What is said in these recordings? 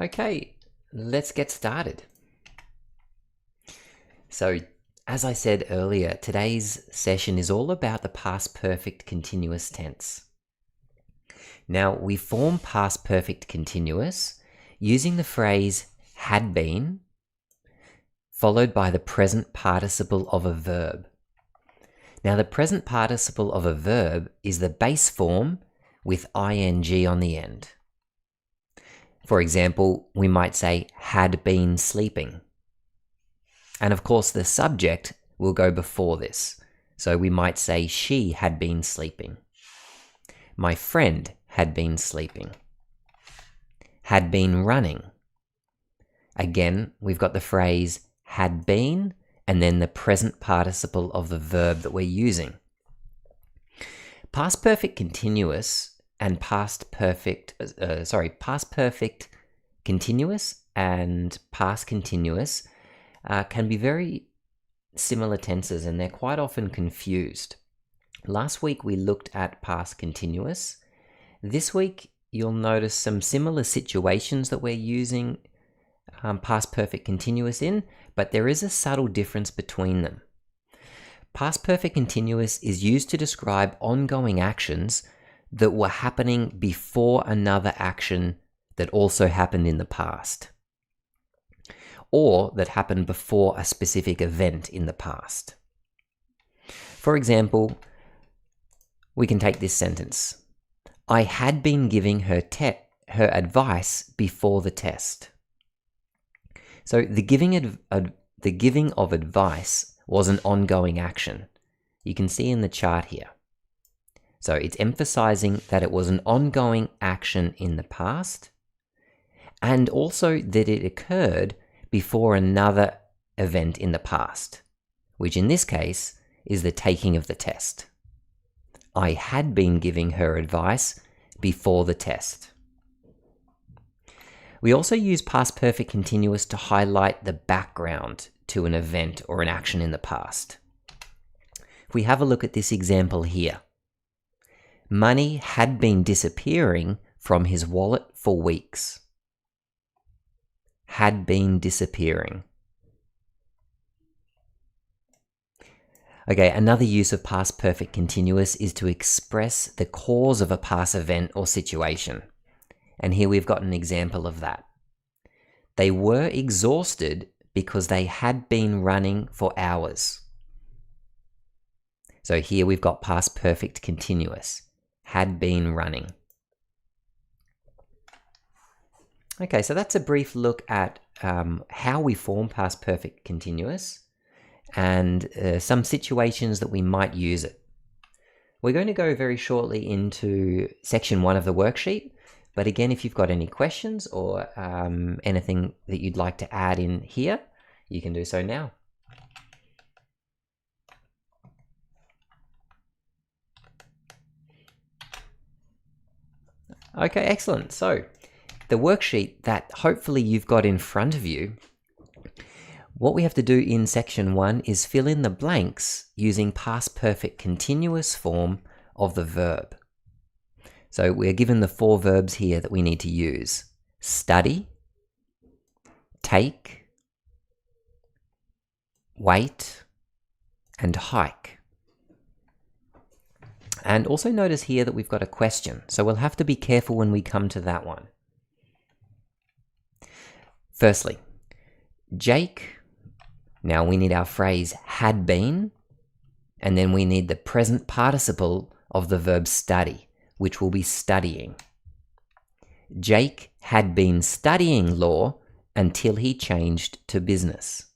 Okay, let's get started. So, as I said earlier, today's session is all about the past perfect continuous tense. Now, we form past perfect continuous using the phrase had been, followed by the present participle of a verb. Now, the present participle of a verb is the base form with ing on the end. For example, we might say, had been sleeping. And of course, the subject will go before this. So we might say, she had been sleeping. My friend had been sleeping. Had been running. Again, we've got the phrase had been, and then the present participle of the verb that we're using. Past perfect continuous and past perfect continuous and past continuous can be very similar tenses, and they're quite often confused. Last week we looked at past continuous. This week you'll notice some similar situations that we're using past perfect continuous in, but there is a subtle difference between them. Past perfect continuous is used to describe ongoing actions that were happening before another action that also happened in the past, or that happened before a specific event in the past. For example, we can take this sentence. I had been giving her advice before the test. So the giving of advice was an ongoing action. You can see in the chart here. So it's emphasizing that it was an ongoing action in the past, and also that it occurred before another event in the past, which in this case is the taking of the test. I had been giving her advice before the test. We also use past perfect continuous to highlight the background to an event or an action in the past. If we have a look at this example here, money had been disappearing from his wallet for weeks. Had been disappearing. Okay, another use of past perfect continuous is to express the cause of a past event or situation. And here we've got an example of that. They were exhausted because they had been running for hours. So here we've got past perfect continuous. Had been running. Okay, so that's a brief look at how we form past perfect continuous and some situations that we might use it. We're going to go very shortly into section 1 of the worksheet, but again, if you've got any questions or anything that you'd like to add in here, you can do so now. Okay, excellent. So the worksheet that hopefully you've got in front of you, what we have to do in section 1 is fill in the blanks using past perfect continuous form of the verb. So we're given the 4 verbs here that we need to use. Study, take, wait, and hike. And also notice here that we've got a question, so we'll have to be careful when we come to that one. Firstly, Jake, now we need our phrase had been, and then we need the present participle of the verb study, which will be studying. Jake had been studying law until he changed to business.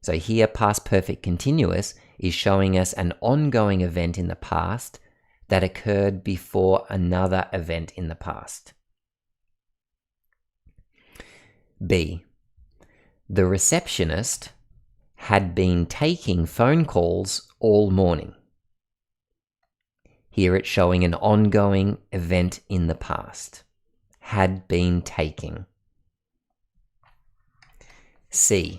So here, past perfect continuous is showing us an ongoing event in the past that occurred before another event in the past. B. The receptionist had been taking phone calls all morning. Here it's showing an ongoing event in the past. Had been taking. C.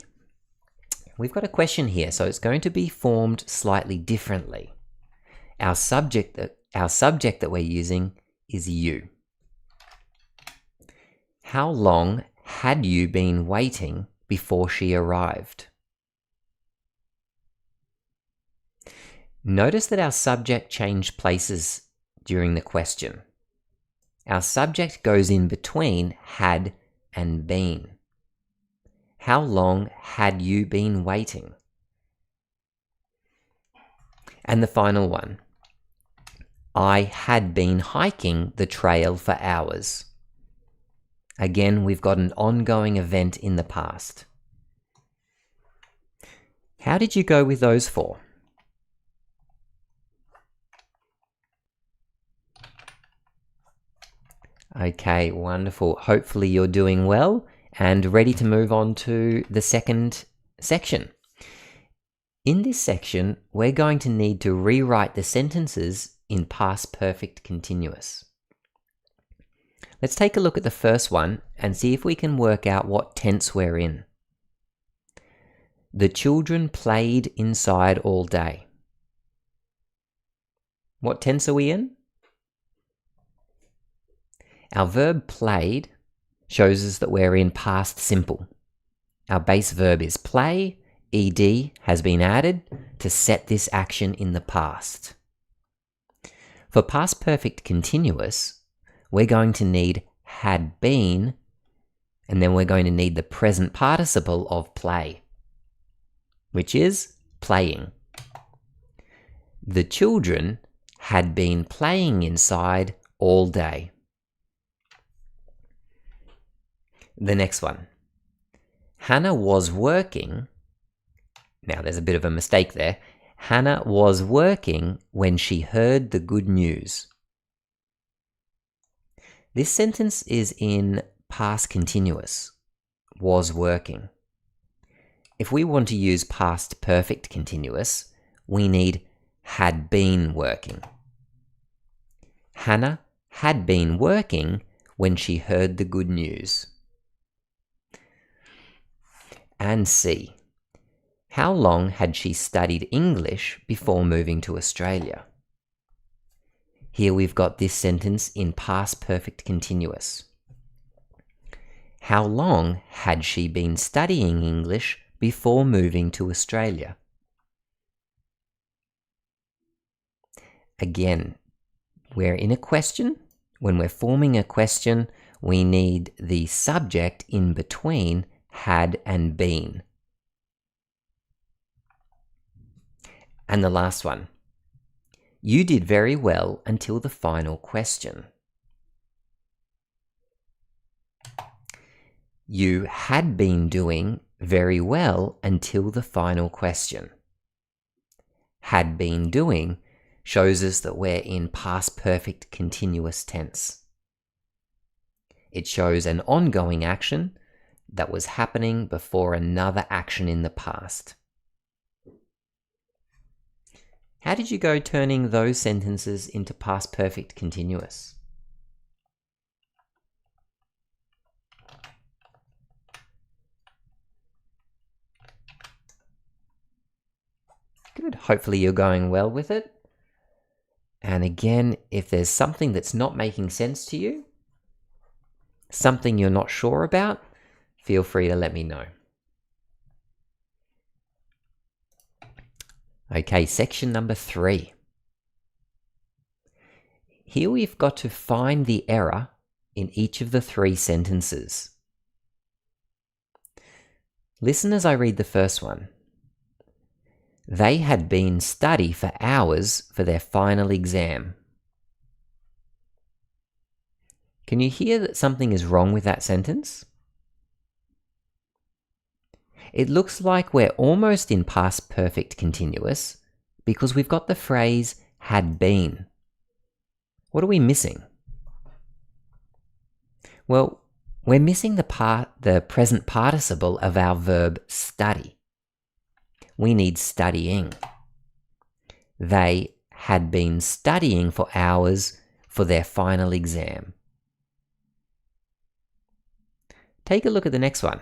We've got a question here, so it's going to be formed slightly differently. Our subject that we're using is you. How long had you been waiting before she arrived? Notice that our subject changed places during the question. Our subject goes in between had and been. How long had you been waiting? And the final one. I had been hiking the trail for hours. Again, we've got an ongoing event in the past. How did you go with those four? Okay, wonderful. Hopefully you're doing well and ready to move on to the second section. In this section, we're going to need to rewrite the sentences in past perfect continuous. Let's take a look at the first one and see if we can work out what tense we're in. The children played inside all day. What tense are we in? Our verb played shows us that we're in past simple. Our base verb is play, ed has been added to set this action in the past. For past perfect continuous, we're going to need had been, and then we're going to need the present participle of play, which is playing. The children had been playing inside all day. The next one. Hannah was working. Now there's a bit of a mistake there. Hannah was working when she heard the good news. This sentence is in past continuous. Was working. If we want to use past perfect continuous, we need had been working. Hannah had been working when she heard the good news. And C. How long had she studied English before moving to Australia? Here we've got this sentence in past perfect continuous. How long had she been studying English before moving to Australia? Again, we're in a question. When we're forming a question, we need the subject in between had and been. And the last one. You did very well until the final question. You had been doing very well until the final question. Had been doing shows us that we're in past perfect continuous tense. It shows an ongoing action that was happening before another action in the past. How did you go turning those sentences into past perfect continuous? Good. Hopefully you're going well with it. And again, if there's something that's not making sense to you, something you're not sure about, feel free to let me know. Okay, section number 3. Here we've got to find the error in each of the 3 sentences. Listen as I read the first one. They had been study for hours for their final exam. Can you hear that something is wrong with that sentence? It looks like we're almost in past perfect continuous because we've got the phrase had been. What are we missing? Well, we're missing the present participle of our verb study. We need studying. They had been studying for hours for their final exam. Take a look at the next one.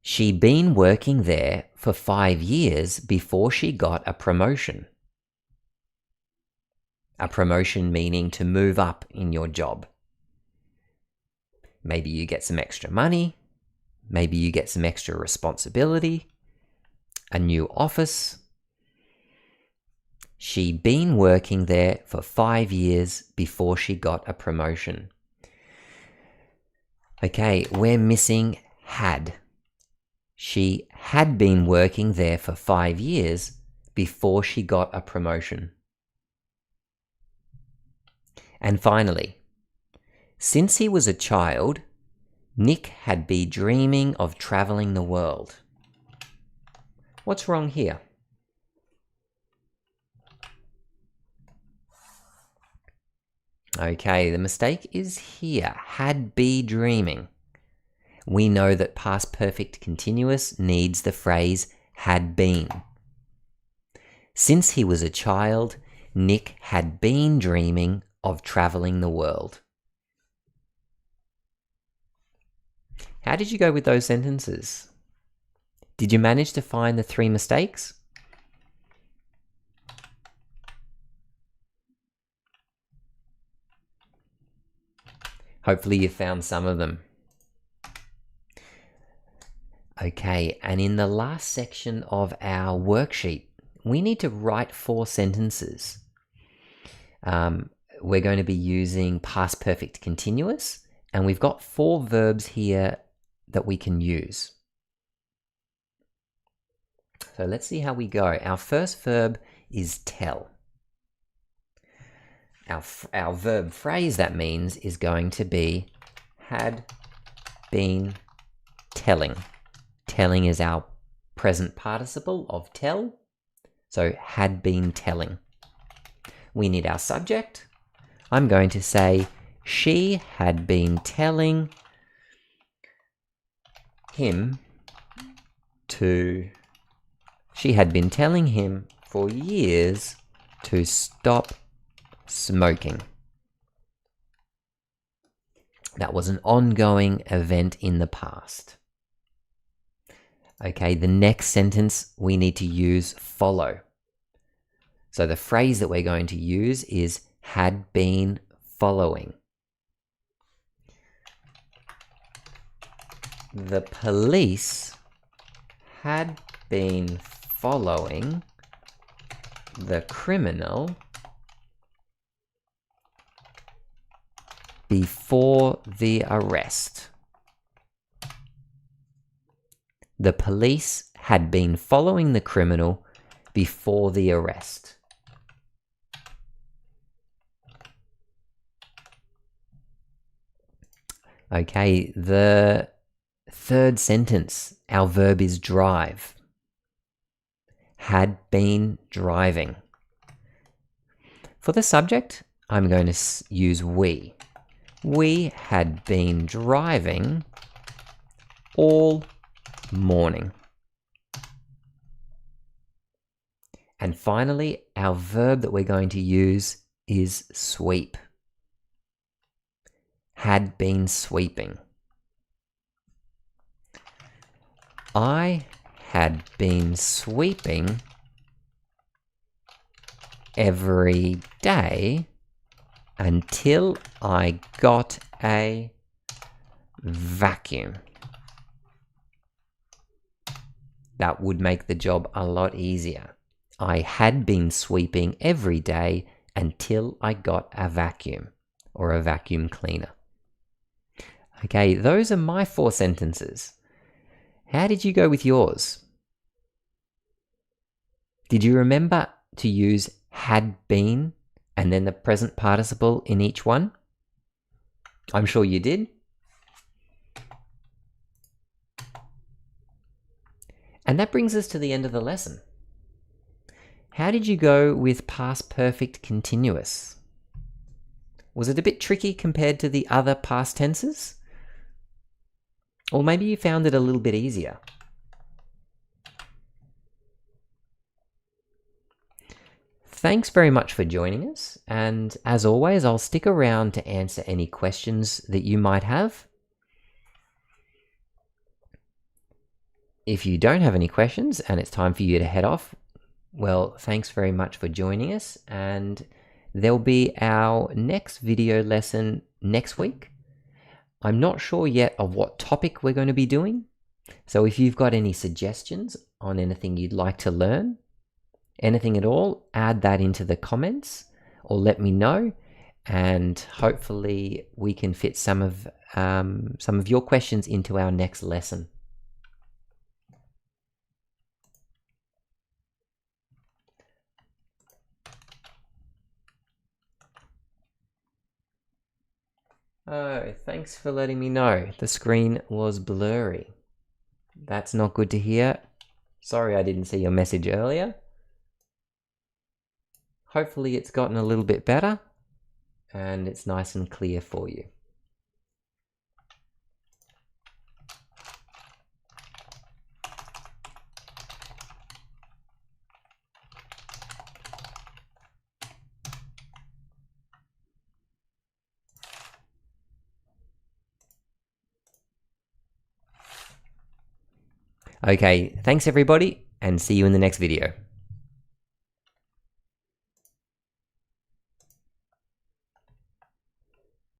She'd been working there for 5 years before she got a promotion. A promotion meaning to move up in your job. Maybe you get some extra money. Maybe you get some extra responsibility. A new office. She'd been working there for 5 years before she got a promotion. Okay, we're missing had. She had been working there for 5 years before she got a promotion. And finally, since he was a child, Nick had been dreaming of traveling the world. What's wrong here? Okay, the mistake is here. Had be dreaming. We know that past perfect continuous needs the phrase had been. Since he was a child, Nick had been dreaming of traveling the world. How did you go with those sentences? Did you manage to find the 3 mistakes? Hopefully you found some of them. Okay, and in the last section of our worksheet, we need to write 4 sentences. We're going to be using past perfect continuous, and we've got 4 verbs here that we can use. So let's see how we go. Our first verb is tell. Our verb phrase that means is going to be had been telling. Telling is our present participle of tell. So had been telling. We need our subject. I'm going to say she had been telling him for years to stop smoking. That was an ongoing event in the past. Okay, the next sentence we need to use follow. So the phrase that we're going to use is had been following. The police had been following the criminal before the arrest. The police had been following the criminal before the arrest. Okay, the third sentence, our verb is drive. Had been driving. For the subject, I'm going to use we. We had been driving all morning. And finally, our verb that we're going to use is sweep. Had been sweeping. I had been sweeping every day until I got a vacuum. That would make the job a lot easier. I had been sweeping every day until I got a vacuum or a vacuum cleaner. Okay, those are my 4 sentences. How did you go with yours? Did you remember to use had been and then the present participle in each one? I'm sure you did. And that brings us to the end of the lesson. How did you go with past perfect continuous? Was it a bit tricky compared to the other past tenses? Or maybe you found it a little bit easier. Thanks very much for joining us, and as always, I'll stick around to answer any questions that you might have. If you don't have any questions and it's time for you to head off, well, thanks very much for joining us, and there'll be our next video lesson next week. I'm not sure yet of what topic we're going to be doing. So if you've got any suggestions on anything you'd like to learn, anything at all, add that into the comments or let me know, and hopefully we can fit some of your questions into our next lesson. Oh, thanks for letting me know. The screen was blurry. That's not good to hear. Sorry I didn't see your message earlier. Hopefully it's gotten a little bit better and it's nice and clear for you. Okay, thanks everybody, and see you in the next video.